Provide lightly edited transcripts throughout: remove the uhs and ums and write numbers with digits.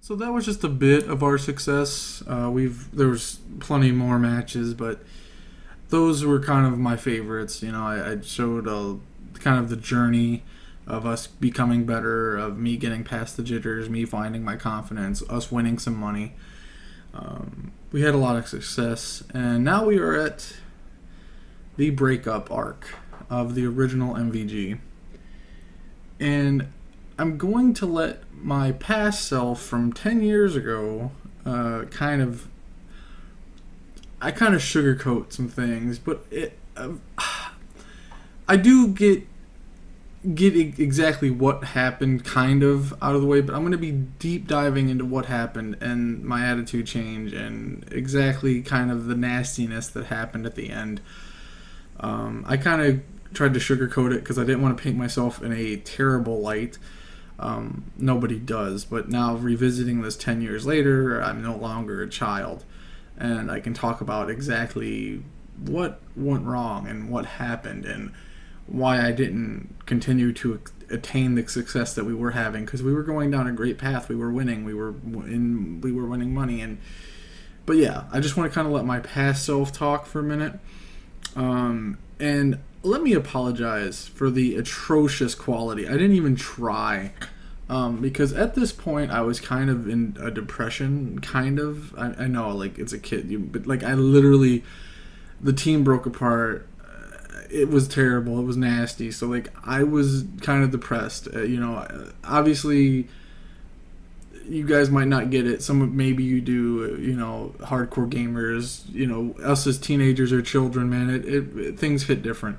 So that was just a bit of our success. There was plenty more matches, but those were kind of my favorites. You know, I showed kind of the journey of us becoming better, of me getting past the jitters, me finding my confidence, us winning some money. We had a lot of success, and now we are at the breakup arc of the original MVG. And I'm going to let my past self from 10 years ago I kind of sugarcoat some things, but I do get exactly what happened kind of out of the way, but I'm going to be deep diving into what happened and my attitude change and exactly kind of the nastiness that happened at the end. I kind of tried to sugarcoat it because I didn't want to paint myself in a terrible light. Nobody does, but now revisiting this 10 years later, I'm no longer a child, and I can talk about exactly what went wrong and what happened and why I didn't continue to attain the success that we were having, because we were going down a great path. We were winning. We were winning money, but yeah, I just want to kind of let my past self talk for a minute, and let me apologize for the atrocious quality. I didn't even try, because at this point I was kind of in a depression. Kind of. I know, like, it's a kid, but like I literally, the team broke apart. It was terrible. It was nasty. So like I was kind of depressed. Obviously you guys might not get it. Maybe you do. Hardcore gamers. Us as teenagers or children, man. It things hit different.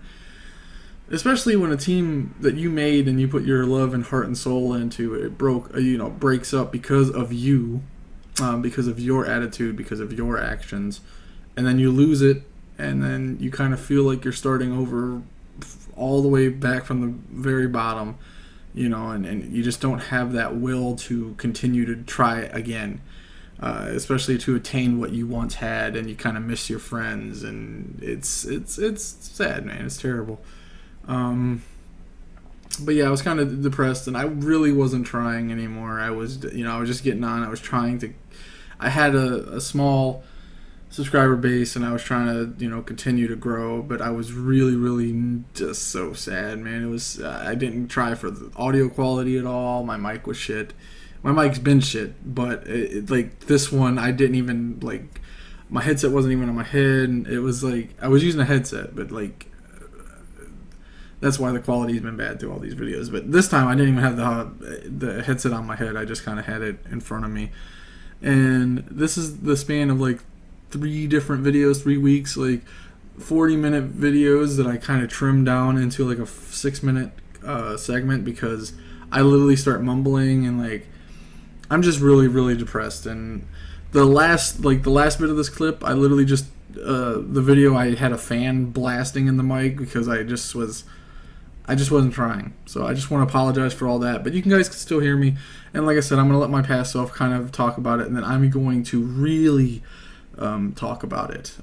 Especially when a team that you made and you put your love and heart and soul into it breaks up because of you, because of your attitude, because of your actions, and then you lose it. And then you kind of feel like you're starting over all the way back from the very bottom, and you just don't have that will to continue to try again, especially to attain what you once had, and you kind of miss your friends, and it's sad, man. It's terrible. But yeah, I was kind of depressed, and I really wasn't trying anymore. I was just getting on. I had a small subscriber base, and I was trying to continue to grow, but I was really just so sad, man. It was I didn't try for the audio quality at all. My mic was shit. My mic's been shit, but like this one, I didn't even, like, my headset wasn't even on my head, and it was like I was using a headset, but like that's why the quality's been bad through all these videos. But this time I didn't even have the headset on my head. I just kind of had it in front of me, and this is the span of like 3 different videos, 3 weeks, like 40-minute videos that I kind of trimmed down into like a 6-minute segment, because I literally start mumbling, and like I'm just really depressed. And the last bit of this clip, I literally just the video, I had a fan blasting in the mic because I just wasn't trying. So I just want to apologize for all that, but you guys can still hear me. And like I said, I'm going to let my past self kind of talk about it, and then I'm going to really talk about it,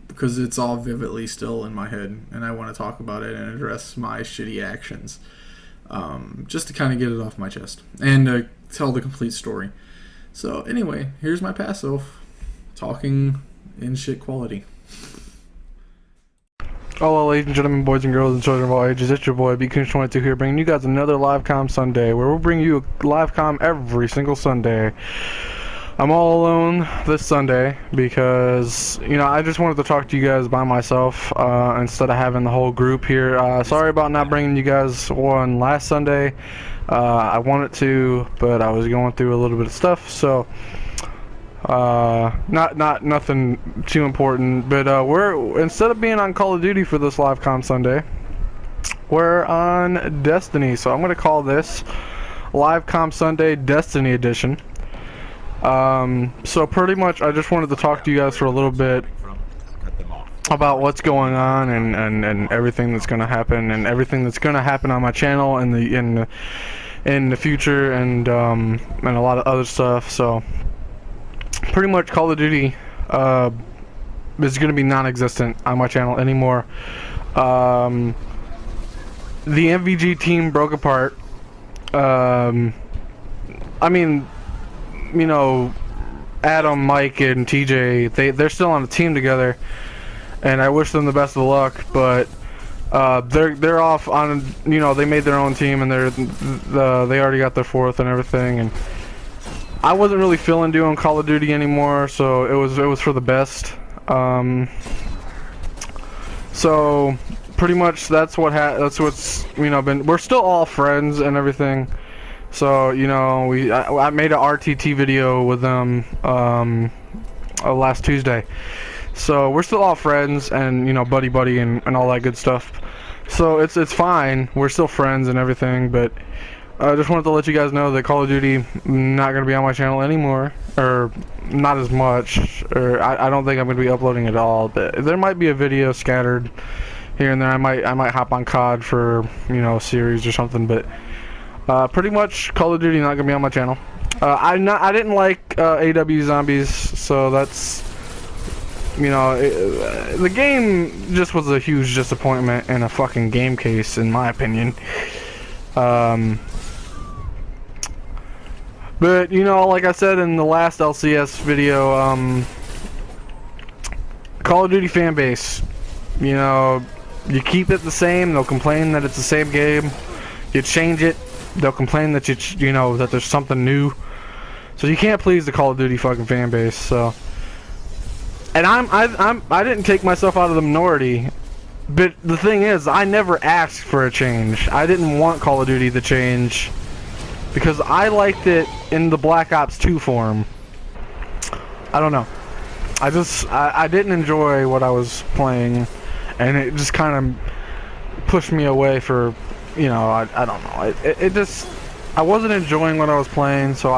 because it's all vividly still in my head, and I want to talk about it and address my shitty actions, just to kind of get it off my chest and tell the complete story. So anyway, here's my past self talking in shit quality. Hello, ladies and gentlemen, boys and girls, and children of all ages. It's your boy BKinch22 here, bringing you guys another live com Sunday, where we'll bring you a live com every single Sunday. I'm all alone this Sunday because, I just wanted to talk to you guys by myself instead of having the whole group here. Sorry about not bringing you guys one last Sunday. I wanted to, but I was going through a little bit of stuff, so nothing too important. But we're, instead of being on Call of Duty for this live com Sunday, we're on Destiny. So I'm going to call this Live Com Sunday Destiny Edition. So pretty much I just wanted to talk to you guys for a little bit about what's going on and everything that's going to happen, and everything that's going to happen on my channel in the future, and a lot of other stuff. So pretty much Call of Duty is going to be non-existent on my channel anymore. The MVG team broke apart. I mean, you know, Adam, Mike, and TJ, they're still on a team together, and I wish them the best of luck. But they're off on, you know, they made their own team, and they already got their fourth and everything. And I wasn't really feeling doing Call of Duty anymore, so it was for the best. So pretty much that's what's, you know, been. We're still all friends and everything. So, you know, I made an RTT video with them last Tuesday. So we're still all friends and, you know, buddy and all that good stuff. So it's fine. We're still friends and everything, but I just wanted to let you guys know that Call of Duty not going to be on my channel anymore, or not as much, or I don't think I'm going to be uploading at all. But there might be a video scattered here and there. I might hop on COD for, you know, a series or something, but pretty much Call of Duty not going to be on my channel. I didn't like AW Zombies, so that's, you know, the game just was a huge disappointment and a fucking game case, in my opinion. But, you know, like I said in the last LCS video, Call of Duty fan base, you know, you keep it the same, they'll complain that it's the same game. You change it, they'll complain that you know, that there's something new. So you can't please the Call of Duty fucking fan base. So, and I didn't take myself out of the minority, but the thing is, I never asked for a change. I didn't want Call of Duty to change because I liked it in the Black Ops 2 form. I don't know. I didn't enjoy what I was playing, and it just kind of pushed me away for, you know, I don't know. It just, I wasn't enjoying what I was playing, so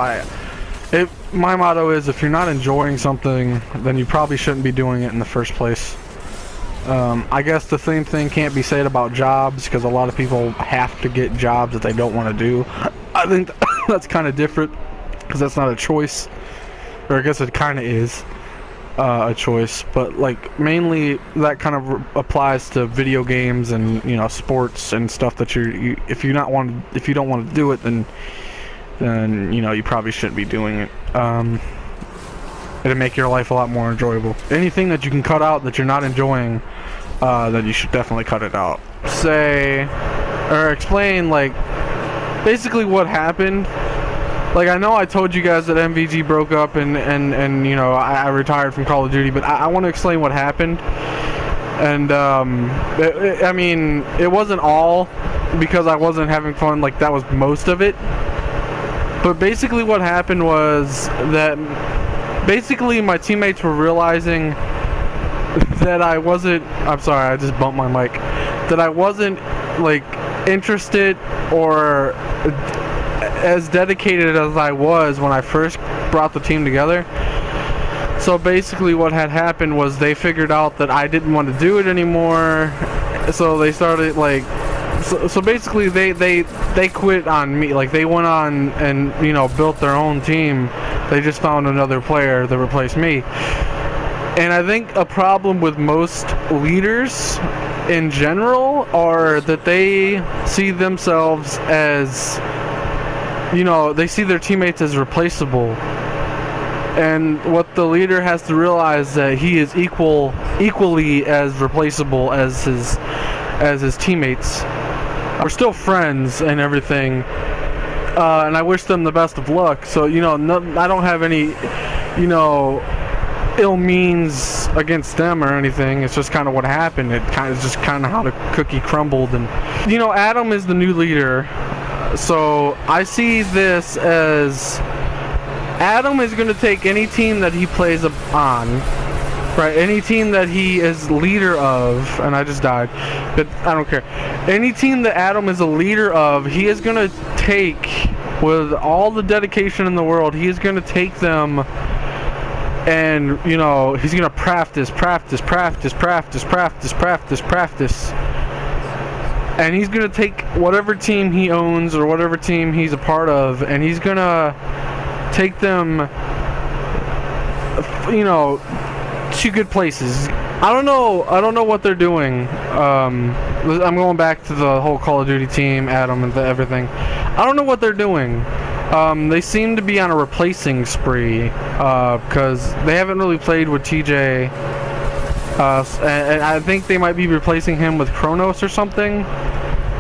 my motto is, if you're not enjoying something, then you probably shouldn't be doing it in the first place. I guess the same thing can't be said about jobs, because a lot of people have to get jobs that they don't want to do. I think that's kind of different, because that's not a choice, or I guess it kind of is a choice, but like mainly that kind of applies to video games and, you know, sports and stuff that if you don't want to do it, then you know, you probably shouldn't be doing it. It'll make your life a lot more enjoyable. Anything that you can cut out that you're not enjoying, then you should definitely cut it out. Say, or explain, like, basically what happened. Like, I know I told you guys that MVG broke up and you know, I retired from Call of Duty, but I want to explain what happened. And I mean, it wasn't all because I wasn't having fun. Like, that was most of it. But basically what happened was that basically my teammates were realizing that I wasn't, I'm sorry, I just bumped my mic, that I wasn't, like, interested or as dedicated as I was when I first brought the team together. So basically what had happened was they figured out that I didn't want to do it anymore, so they started, like, so basically they quit on me. Like, they went on and, you know, built their own team. They just found another player to replace me. And I think a problem with most leaders in general are that they see themselves as, you know, they see their teammates as replaceable. And what the leader has to realize that he is equally as replaceable as his teammates. We're still friends and everything, and I wish them the best of luck. So, you know, I don't have any, you know, ill means against them or anything. It's just kind of what happened. It kind of just kind of how the cookie crumbled. And, you know, Adam is the new leader, so I see this as Adam is going to take any team that he plays on, right? Any team that he is leader of, and I just died, but I don't care. Any team that Adam is a leader of, he is going to take, with all the dedication in the world, he is going to take them and, you know, he's going to practice. And he's going to take whatever team he owns or whatever team he's a part of, and he's going to take them, you know, to good places. I don't know what they're doing. I'm going back to the whole Call of Duty team, Adam, and everything. I don't know what they're doing. They seem to be on a replacing spree, because they haven't really played with TJ. And I think they might be replacing him with Kronos or something.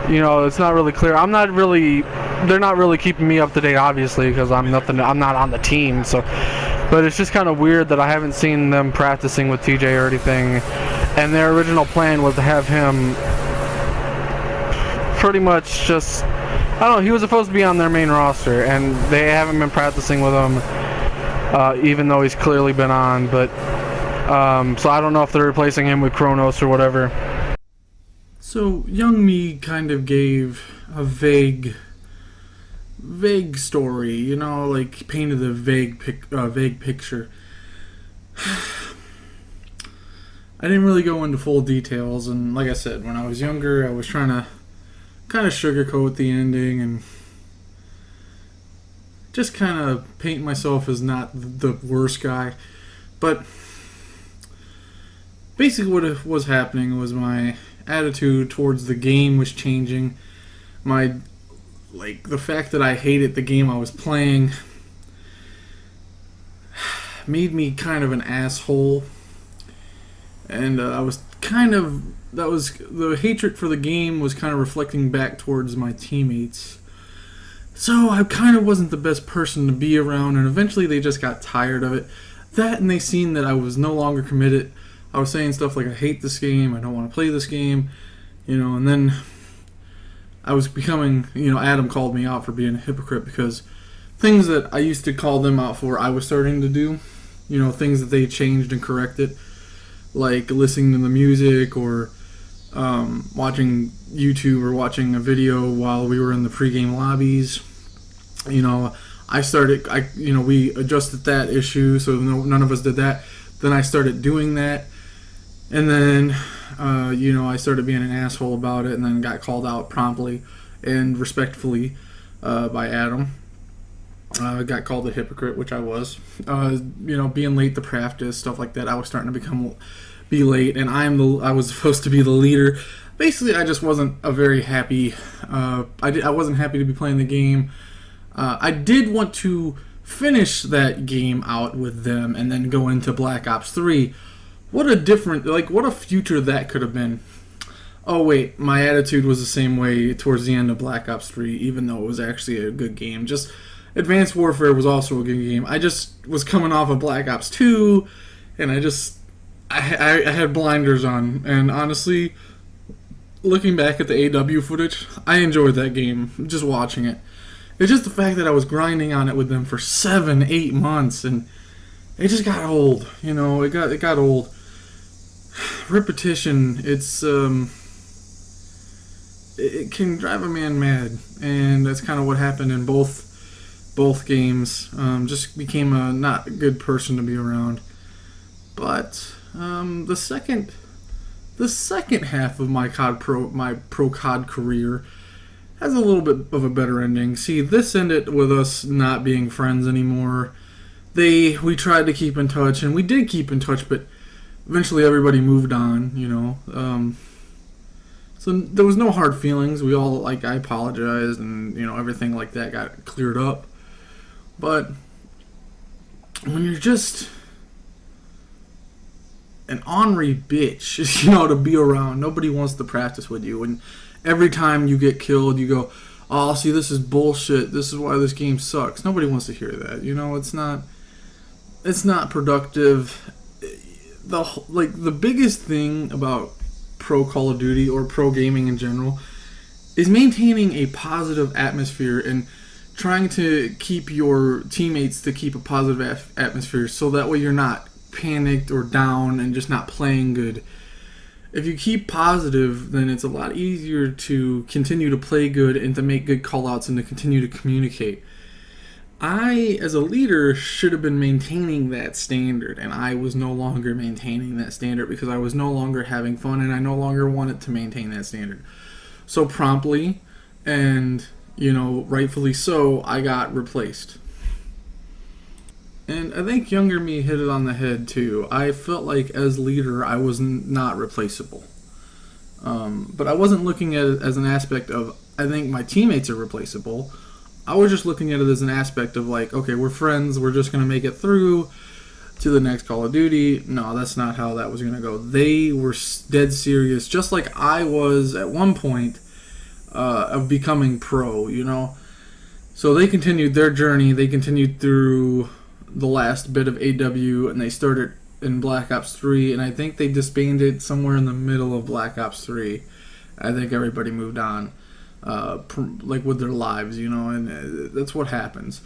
You know, it's not really clear. They're not really keeping me up to date, obviously, because I'm not on the team. So, but it's just kind of weird that I haven't seen them practicing with TJ or anything. And their original plan was to have him pretty much just, I don't know, he was supposed to be on their main roster, and they haven't been practicing with him, even though he's clearly been on. But so I don't know if they're replacing him with Kronos or whatever. So young me kind of gave a vague story, you know, like painted a vague picture. I didn't really go into full details, and like I said, when I was younger, I was trying to kind of sugarcoat the ending and just kind of paint myself as not the worst guy. But basically what was happening was my attitude towards the game was changing. The fact that I hated the game I was playing made me kind of an asshole. And the hatred for the game was kind of reflecting back towards my teammates. So I kind of wasn't the best person to be around, and eventually they just got tired of it. That, and they seen that I was no longer committed. I was saying stuff like, I hate this game, I don't want to play this game, you know, and then I was becoming, you know, Adam called me out for being a hypocrite because things that I used to call them out for, I was starting to do, you know, things that they changed and corrected, like listening to the music or watching YouTube or watching a video while we were in the pregame lobbies. You know, we adjusted that issue, so none of us did that. Then I started doing that, and then, I started being an asshole about it, and then got called out promptly and respectfully by Adam. I got called a hypocrite, which I was. Being late to practice, stuff like that. I was starting to be late, and I was supposed to be the leader. Basically, I just wasn't a very happy. I wasn't happy to be playing the game. I did want to finish that game out with them and then go into Black Ops 3. What a future that could have been. Oh wait, my attitude was the same way towards the end of Black Ops 3, even though it was actually a good game. Just Advanced Warfare was also a good game. I just was coming off of Black Ops 2, and I had blinders on. And honestly, looking back at the AW footage, I enjoyed that game, just watching it. It's just the fact that I was grinding on it with them for 7-8 months, and it just got old. You know, it got old. Repetition, it can drive a man mad, and that's kind of what happened in both games. Just became a not good person to be around. But the second half of my pro COD career has a little bit of a better ending. See, this ended with us not being friends anymore. We tried to keep in touch, and we did keep in touch, but eventually everybody moved on, you know. So there was no hard feelings. We all, I apologized, and, you know, everything like that got cleared up. But when you're just an ornery bitch, you know, to be around, nobody wants to practice with you. And every time you get killed, you go, oh, see, this is bullshit. This is why this game sucks. Nobody wants to hear that. You know, it's not productive. The biggest thing about pro Call of Duty or pro gaming in general is maintaining a positive atmosphere and trying to keep your teammates to keep a positive atmosphere, so that way you're not panicked or down and just not playing good. If you keep positive, then it's a lot easier to continue to play good and to make good callouts and to continue to communicate. I, as a leader, should have been maintaining that standard, and I was no longer maintaining that standard because I was no longer having fun, and I no longer wanted to maintain that standard. So promptly, and, you know, rightfully so, I got replaced. And I think younger me hit it on the head too. I felt like as leader I was not replaceable. But I wasn't looking at it as an aspect of, I think my teammates are replaceable. I was just looking at it as an aspect of like, okay, we're friends, we're just going to make it through to the next Call of Duty. No, that's not how that was going to go. They were dead serious, just like I was at one point, of becoming pro, you know? So they continued their journey. They continued through the last bit of AW, and they started in Black Ops 3, and I think they disbanded somewhere in the middle of Black Ops 3. I think everybody moved on, like with their lives, you know, and that's what happens.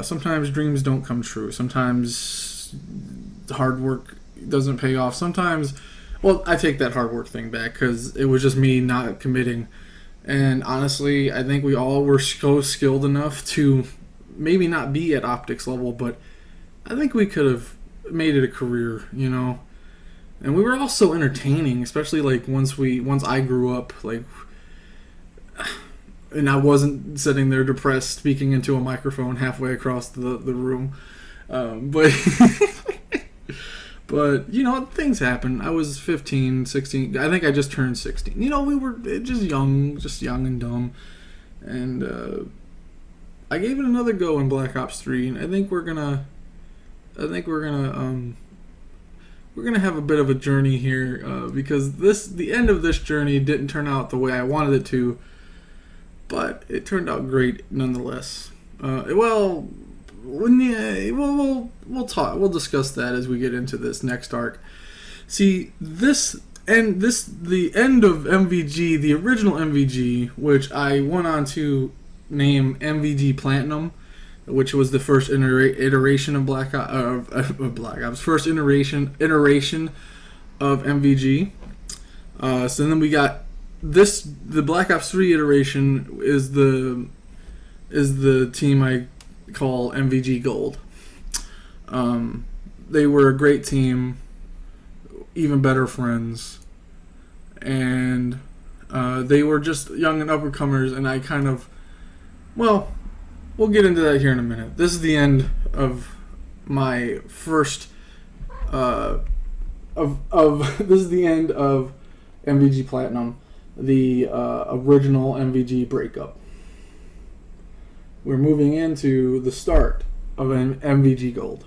Sometimes dreams don't come true. Sometimes hard work doesn't pay off. Sometimes, well, I take that hard work thing back because it was just me not committing. And honestly, I think we all were so skilled enough to maybe not be at optics level, but I think we could have made it a career, you know. And we were all so entertaining, especially like once I grew up, like, and I wasn't sitting there depressed speaking into a microphone halfway across the room. But but you know, things happen. I was 15, 16. I think I just turned 16. You know, we were just young and dumb. And I gave it another go in Black Ops 3, and I think we're gonna have a bit of a journey here, because the end of this journey didn't turn out the way I wanted it to, but it turned out great nonetheless. We'll discuss that as we get into this next arc. See, the end of MVG, the original MVG, which I went on to name MVG Platinum, which was the first iteration of Black Ops, first iteration of MVG. So then we got the Black Ops 3 iteration is the team I call MVG Gold. They were a great team, even better friends, and they were just young and uppercomers, and I kind of, well, we'll get into that here in a minute. This is the end of my first this is the end of MVG Platinum, the original MVG breakup. We're moving into the start of MVG Gold.